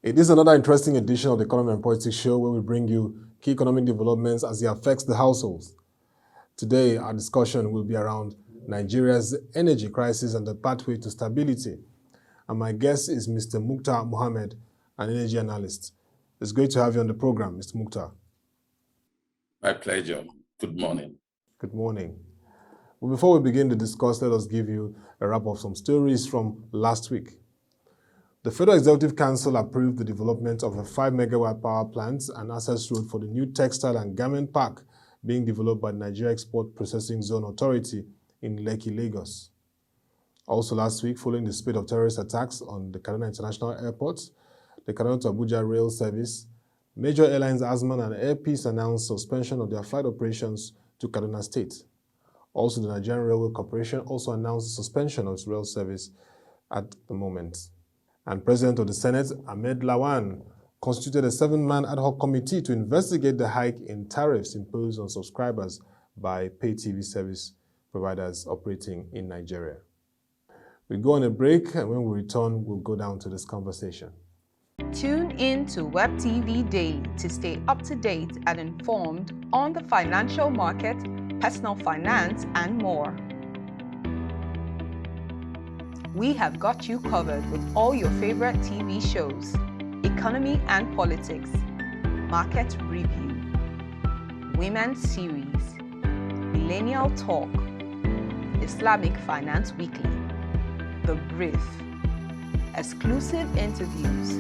It is another interesting edition of the Economy and Politics Show where we bring you key economic developments as it affects the households. Today, our discussion will be around Nigeria's energy crisis and the pathway to stability. And my guest is Mr. Mukhtar Mohammed, an energy analyst. It's great to have you on the program, Mr. Mukhtar. My pleasure. Good morning. Good morning. Well, before we begin to discuss, let us give you a wrap of some stories from last week. The Federal Executive Council approved the development of a 5-megawatt power plant and access road for the new textile and garment park being developed by the Nigeria Export Processing Zone Authority in Lekki, Lagos. Also last week, following the spate of terrorist attacks on the Kaduna International Airport, the Kaduna to Abuja rail service, major airlines Azman and Air Peace announced suspension of their flight operations to Kaduna State. Also, the Nigerian Railway Corporation also announced the suspension of its rail service at the moment. And President of the Senate, Ahmed Lawan, constituted a 7-man ad hoc committee to investigate the hike in tariffs imposed on subscribers by pay TV service providers operating in Nigeria. We go on a break, and when we return, we'll go down to this conversation. Tune in to Web TV Daily to stay up to date and informed on the financial market, personal finance, and more. We have got you covered with all your favorite TV shows, economy and politics, market review, women's series, millennial talk, Islamic Finance Weekly, The Brief, exclusive interviews,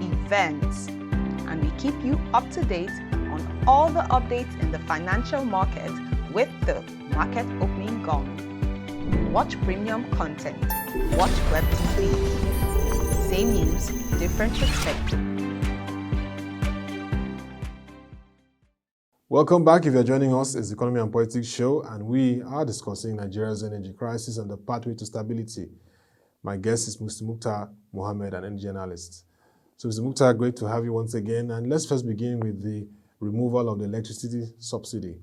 events, and we keep you up to date on all the updates in the financial market with the market opening gong. Watch premium content. Watch Web TV. Same news, different perspective. Welcome back. If you're joining us, it's the Economy and Politics Show, and we are discussing Nigeria's energy crisis and the pathway to stability. My guest is Mr. Mukhtar Mohammed, an energy analyst. So, Mr. Mukhtar, great to have you once again. And let's first begin with the removal of the electricity subsidy.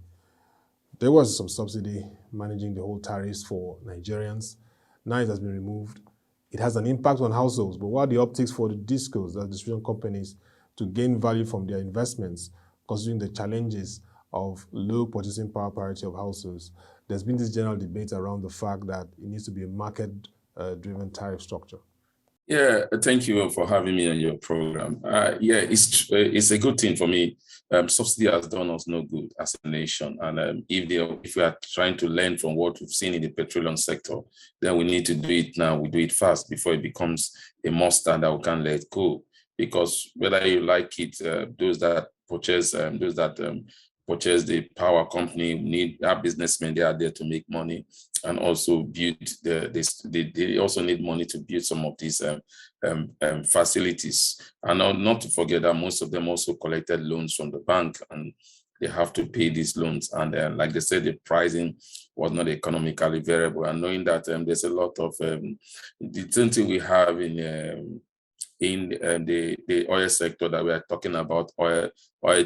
There was some subsidy managing the whole tariffs for Nigerians. Now it has been removed. It has an impact on households, but what are the optics for the discos, the distribution companies, to gain value from their investments, considering the challenges of low purchasing power parity of households? There's been this general debate around the fact that it needs to be a market-driven tariff structure. Yeah, thank you for having me on your program. It's a good thing for me. Subsidy has done us no good as a nation, and if we are trying to learn from what we've seen in the petroleum sector, then we need to do it now. We do it fast before it becomes a monster that we can't let go. Because whether you like it, those that purchase the power company need our businessmen. They are there to make money, and also build they also need money to build some of these facilities. And not to forget that most of them also collected loans from the bank, and they have to pay these loans. And like they said, the pricing was not economically variable. And knowing that there's a lot of the same thing we have in the oil sector that we are talking about, oil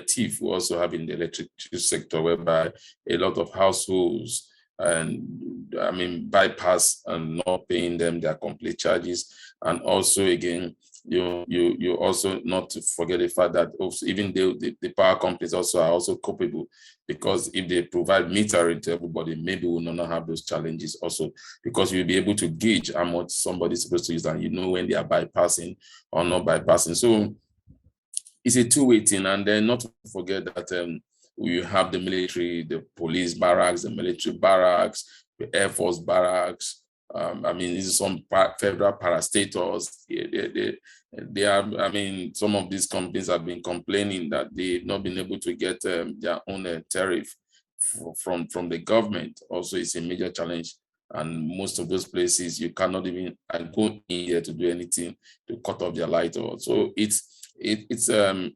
thief. We also have in the electricity sector, whereby a lot of households bypass and not paying them their complete charges. And also again, you also not to forget the fact that also, even the power companies also are also culpable, because if they provide metering to everybody, maybe we will not have those challenges also, because you'll be able to gauge how much somebody's supposed to use, and when they are bypassing or not bypassing. So it's a two-way thing. And then not to forget that you have the military, the police barracks, the military barracks, the Air Force barracks. These are some federal parastatals. They are, some of these companies have been complaining that they've not been able to get their own tariff from the government. Also, it's a major challenge. And most of those places, you cannot even go in there to do anything to cut off their light. So it's a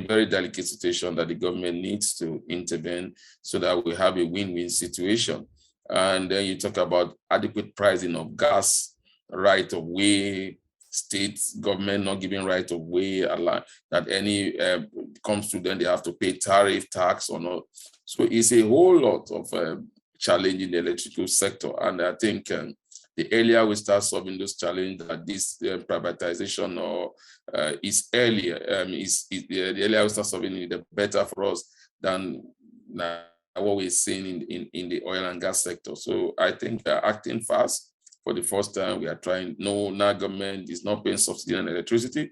very delicate situation that the government needs to intervene so that we have a win-win situation. And then you talk about adequate pricing of gas, right of way, state government not giving right of way, that any comes to them, they have to pay tariff, tax or not. So it's a whole lot of challenge in the electrical sector. And I think the earlier we start solving those challenges, that this privatization or is earlier, the earlier we start solving it, the better for us than what we're seeing in the oil and gas sector. So I think we are acting fast. For the first time, we are trying. No, now government is not paying subsidy on electricity,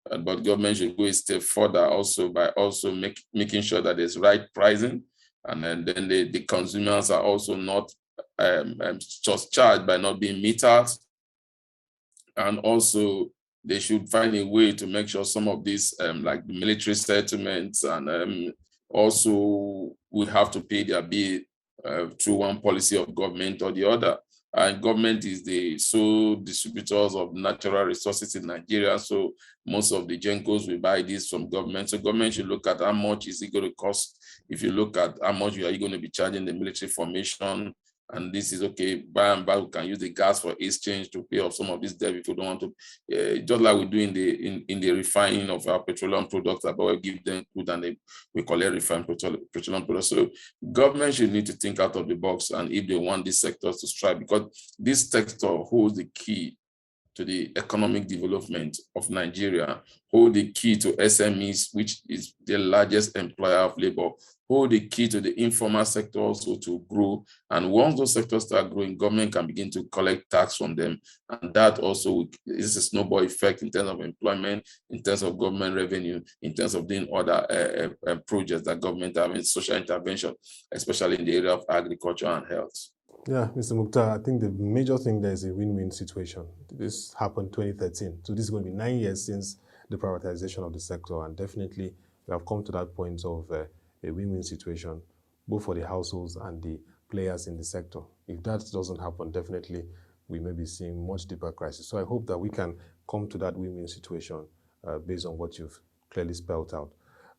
but government should go a step further also by also making sure that there's right pricing, and then the consumers are also not just charged by not being metered. And also they should find a way to make sure some of these like the military settlements and also we have to pay their bill through one policy of government or the other. And government is the sole distributors of natural resources in Nigeria. So most of the gencos will buy this from government. So government should look at how much is it going to cost. If you look at how much are you going to be charging the military formation, and this is okay, by and by we can use the gas for exchange to pay off some of this debt if we don't want to, just like we do in the refining of our petroleum products, but we give them crude and we collect refined petroleum products. So government should need to think out of the box, and if they want these sectors to strive, because this sector holds the key to the economic development of Nigeria, hold the key to SMEs, which is the largest employer of labor, hold the key to the informal sector also to grow. And once those sectors start growing, government can begin to collect tax from them. And that also is a snowball effect in terms of employment, in terms of government revenue, in terms of doing other projects that government have in social intervention, especially in the area of agriculture and health. Yeah, Mr. Mukhtar, I think the major thing there is a win-win situation. This happened 2013. So this is going to be 9 years since the privatization of the sector. And definitely we have come to that point of a win-win situation, both for the households and the players in the sector. If that doesn't happen, definitely we may be seeing much deeper crisis. So I hope that we can come to that win-win situation based on what you've clearly spelled out.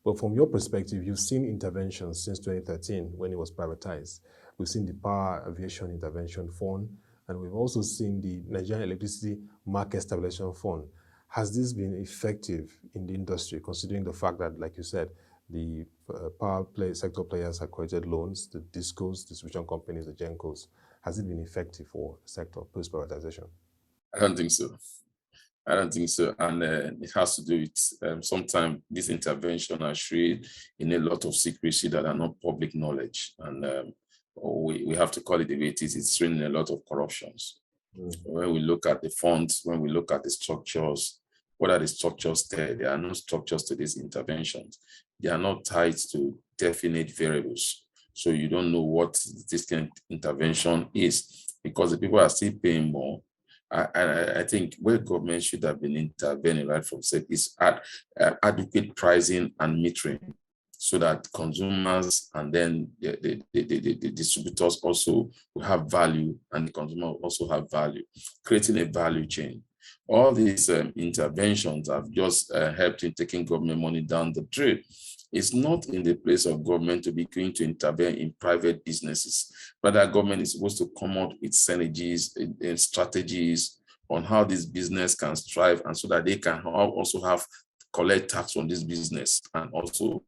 But from your perspective, you've seen interventions since 2013 when it was privatized. We've seen the Power Aviation Intervention Fund, and we've also seen the Nigerian Electricity Market Stabilization Fund. Has this been effective in the industry, considering the fact that, like you said, the sector players have created loans, the DISCOs, distribution companies, the GENCOs? Has it been effective for the sector post-privatization? I don't think so. I don't think so. And it has to do with sometimes this intervention are shrouded in a lot of secrecy that are not public knowledge. And we have to call it the way it is. It's showing a lot of corruptions. When we look at the funds, when we look at the structures, what are the structures there? There are no structures to these interventions. They are not tied to definite variables. So you don't know what this kind of intervention is, because the people are still paying more. I think where government should have been intervening right from set is at adequate pricing and metering, so that consumers and then the distributors also will have value, and the consumer will also have value, creating a value chain. All these interventions have just helped in taking government money down the drain. It's not in the place of government to be going to intervene in private businesses. Rather, government is supposed to come out with synergies and strategies on how this business can strive, and so that they can also collect tax on this business and also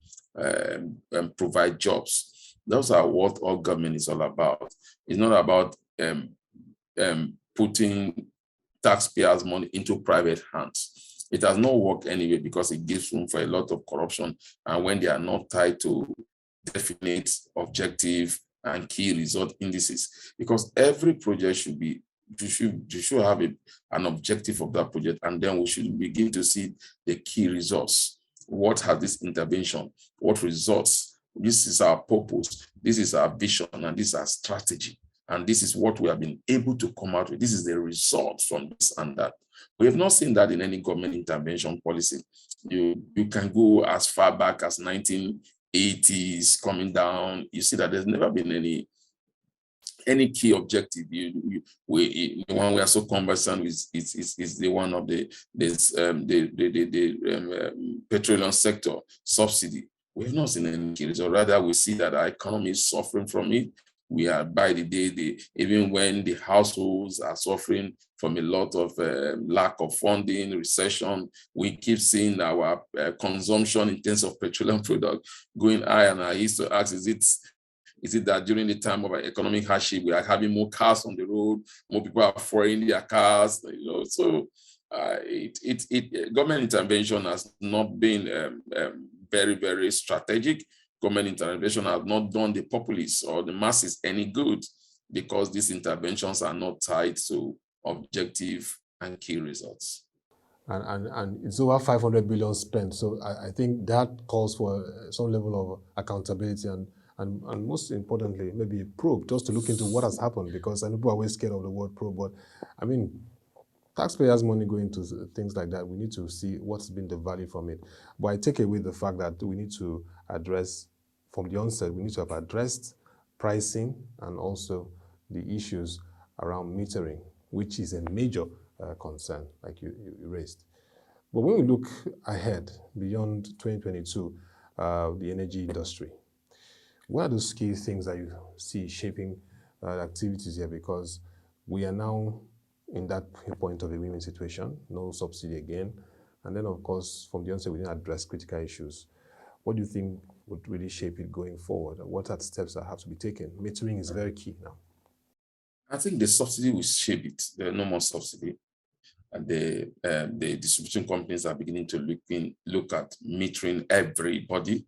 provide jobs. Those are what all government is all about. It's not about putting taxpayers' money into private hands. It has no work anyway, because it gives room for a lot of corruption, and when they are not tied to definite objective and key result indices, because every project should be, you should have an objective of that project, and then we should begin to see the key results. What has this intervention? What results? This is our purpose. This is our vision, and this is our strategy. And this is what we have been able to come out with. This is the result from this and that. We have not seen that in any government intervention policy. You can go as far back as 1980s coming down. You see that there's never been any key objective. The one we are so conversant with is the one of the petroleum sector subsidy. We have not seen any key result. Rather, we see that our economy is suffering from it. We are, by the day, even when the households are suffering from a lot of lack of funding, recession, we keep seeing our consumption in terms of petroleum product going high. And I used to ask, is Is it that during the time of economic hardship, we are having more cars on the road, more people are foreigning their cars, so government intervention has not been very, very strategic. Government intervention has not done the populace or the masses any good, because these interventions are not tied to objective and key results. And it's over 500 billion spent. So I think that calls for some level of accountability and most importantly, maybe a probe, just to look into what has happened, because people are always scared of the word probe. But I mean, taxpayers' money going to things like that, we need to see what's been the value from it. But I take away the fact that we need to address, from the onset, we need to have addressed pricing and also the issues around metering, which is a major concern, like you raised. But when we look ahead beyond 2022, the energy industry, what are those key things that you see shaping activities here? Because we are now in that point of a win-win situation, no subsidy again. And then, of course, from the onset, we didn't address critical issues. What do you think would really shape it going forward? What are the steps that have to be taken? Metering is very key now. I think the subsidy will shape it. There are no more subsidy. And the distribution companies are beginning to look at metering everybody.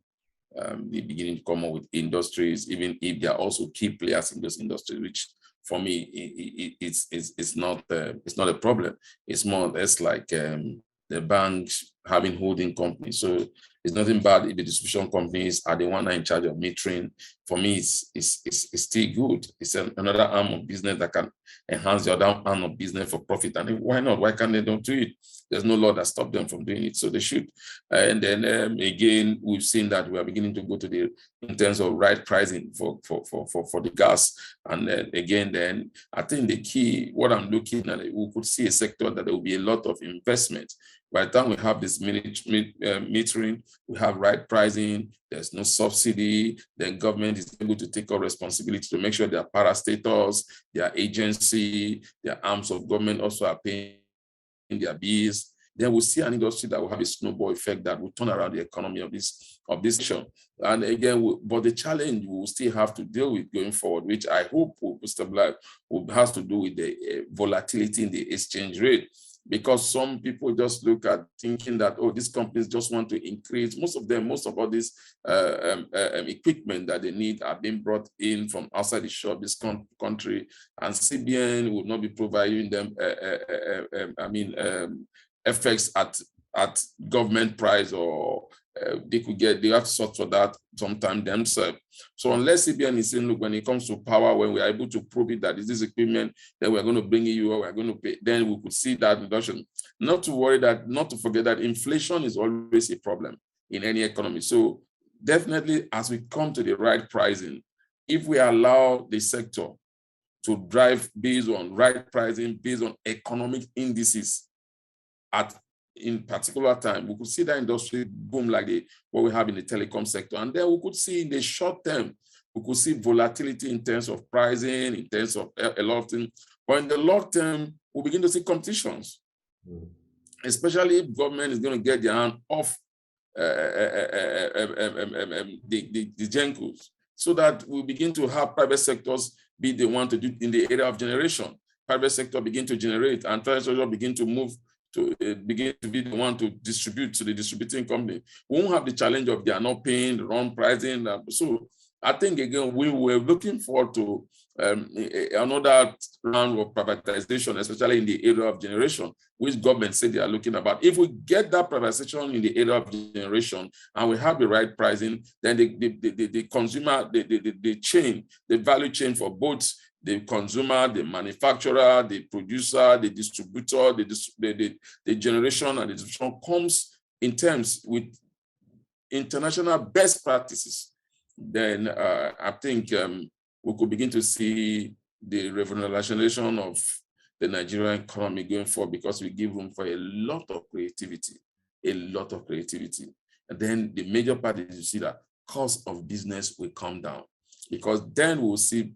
They're beginning to come up with industries, even if they are also key players in those industries, which for me, it's not a problem. It's more or less like the banks having holding companies. So it's nothing bad if the distribution companies are the one in charge of metering. For me, it's still good. It's another arm of business that can enhance the other arm of business for profit. And why not? Why can't they don't do it? There's no law that stops them from doing it, so they should. And then again, we've seen that we are beginning to go to in terms of right pricing for the gas. And then I think the key, what I'm looking at, we could see a sector that there will be a lot of investment. By the time we have this metering, we have right pricing, there's no subsidy, then government is able to take up responsibility to make sure their parastatals, their agency, their arms of government also are paying their bills. Then we'll see an industry that will have a snowball effect that will turn around the economy of this nation. And again, but the challenge we will still have to deal with going forward, which I hope will stabilize, has to do with the volatility in the exchange rate. Because some people just look at thinking that, oh, these companies just want to increase. Most of all this equipment that they need are being brought in from outside the shop, this country, and CBN will not be providing them, effects at government price, or they have to sort for that sometime themselves. So unless CBN is saying, look, when it comes to power, when we are able to prove it that is this equipment, then we're going to bring you, or we're going to pay, then we could see that reduction. Not to forget that inflation is always a problem in any economy. So definitely, as we come to the right pricing, if we allow the sector to drive based on right pricing, based on economic indices, in particular time, we could see that industry boom like what we have in the telecom sector. And then we could see in the short term, we could see volatility in terms of pricing, in terms of a lot of things. But in the long term, we'll begin to see competitions, especially if government is going to get their hand off the gencos, so that we begin to have private sectors be the one to do in the area of generation. Private sector begin to generate, and private sector begin to move to begin to be the one to distribute to the distributing company. We won't have the challenge of they are not paying the wrong pricing. So I think, again, we were looking forward to another round of privatization, especially in the area of generation, which government said they are looking about. If we get that privatization in the area of generation and we have the right pricing, then the consumer, the chain, the value chain for both the consumer, the manufacturer, the producer, the distributor, the generation and the distribution comes in terms with international best practices. Then I think we could begin to see the revitalization of the Nigerian economy going forward, because we give room for a lot of creativity. And then the major part is you see that cost of business will come down, because then we'll see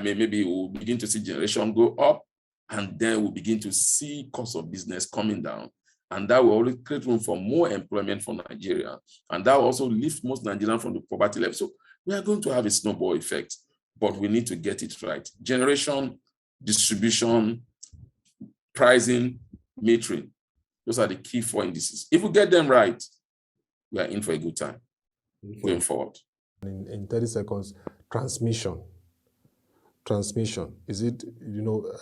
maybe we'll begin to see generation go up, and then we'll begin to see cost of business coming down. and that will only create room for more employment for Nigeria, and that will also lift most Nigerians from the poverty level. So we are going to have a snowball effect, but we need to get it right. Generation, distribution, pricing, metering. Those are the key 4 indices. If we get them right, we are in for a good time going forward. In 30 seconds, transmission. Is it,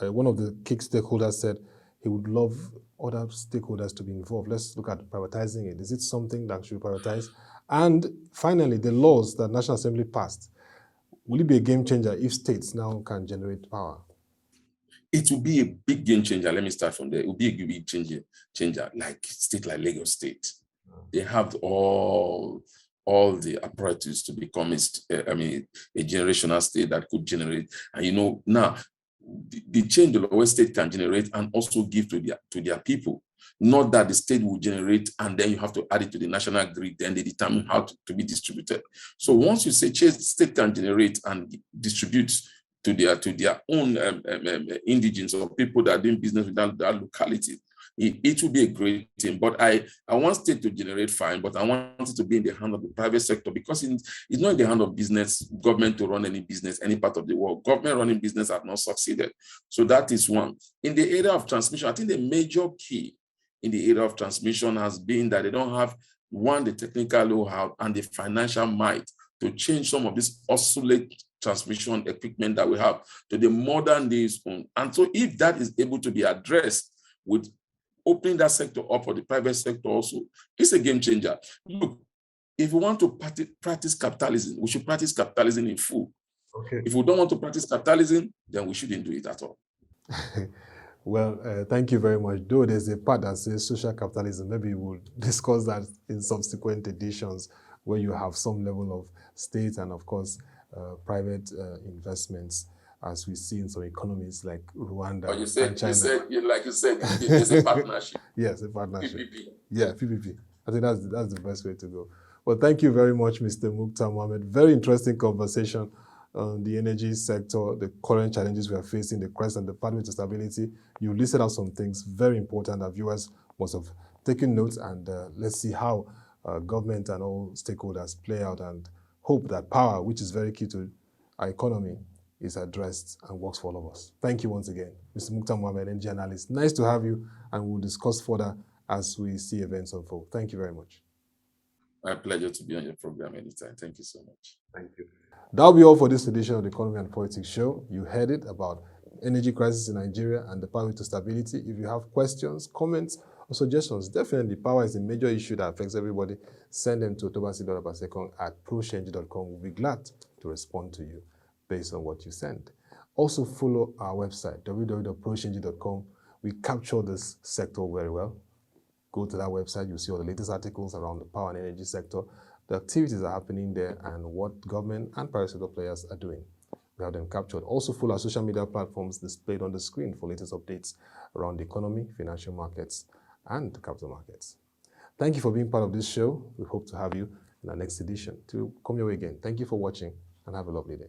one of the key stakeholders said he would love other stakeholders to be involved. Let's look at privatizing it. Is it something that should be privatized? And finally, the laws that National Assembly passed, will it be a game changer if states now can generate power? It will be a big game changer. Let me start from there. It will be a big changer, like state like Lagos State. They have all the apparatus to become a generational state that could generate. And now the change the Lagos State can generate and also give to their people. Not that the state will generate and then you have to add it to the national grid, then they determine how to be distributed. So once you say state can generate and distribute to their own indigents or people that are doing business with that locality, it will be a great thing. But I want state to generate fine, but I want it to be in the hand of the private sector, because it's not in the hand of business, government to run any business, any part of the world. Government running business have not succeeded. So that is one. In the area of transmission, I think the major key in the area of transmission has been that they don't have, one, the technical know-how and the financial might to change some of this obsolete transmission equipment that we have to the modern days. And so if that is able to be addressed with opening that sector up for the private sector also, it's a game changer. Look, if we want to practice capitalism, we should practice capitalism in full. Okay. If we don't want to practice capitalism, then we shouldn't do it at all. Well, thank you very much. Though there's a part that says social capitalism, maybe we'll discuss that in subsequent editions where you have some level of state and, of course, private investments, as we see in some economies like Rwanda and China. You said, it's a partnership. Yes, a partnership. PPP. Yeah, PPP. I think that's the best way to go. Well, thank you very much, Mr. Mukhtar Mohammed. Very interesting conversation on the energy sector, the current challenges we are facing, the crisis and the pathway to stability. You listed out some things very important that viewers must have taken notes, and let's see how government and all stakeholders play out, and hope that power, which is very key to our economy, is addressed and works for all of us. Thank you once again, Mr. Mukhtar Mohammed, energy analyst. Nice to have you, and we'll discuss further as we see events unfold. Thank you very much. My pleasure to be on your program anytime. Thank you so much. Thank you. That'll be all for this edition of the Economy and Politics Show. You heard it about energy crisis in Nigeria and the pathway to stability. If you have questions, comments, or suggestions, definitely power is a major issue that affects everybody. Send them to Ottoabasi Abasiekong at proshenji.com. We'll be glad to respond to you based on what you send. Also follow our website, www.proshenji.com. We capture this sector very well. Go to that website, you'll see all the latest articles around the power and energy sector, the activities that are happening there, and what government and private sector players are doing. We have them captured. Also follow our social media platforms displayed on the screen for latest updates around the economy, financial markets, and capital markets. Thank you for being part of this show. We hope to have you in our next edition. To come your way again. Thank you for watching, and have a lovely day.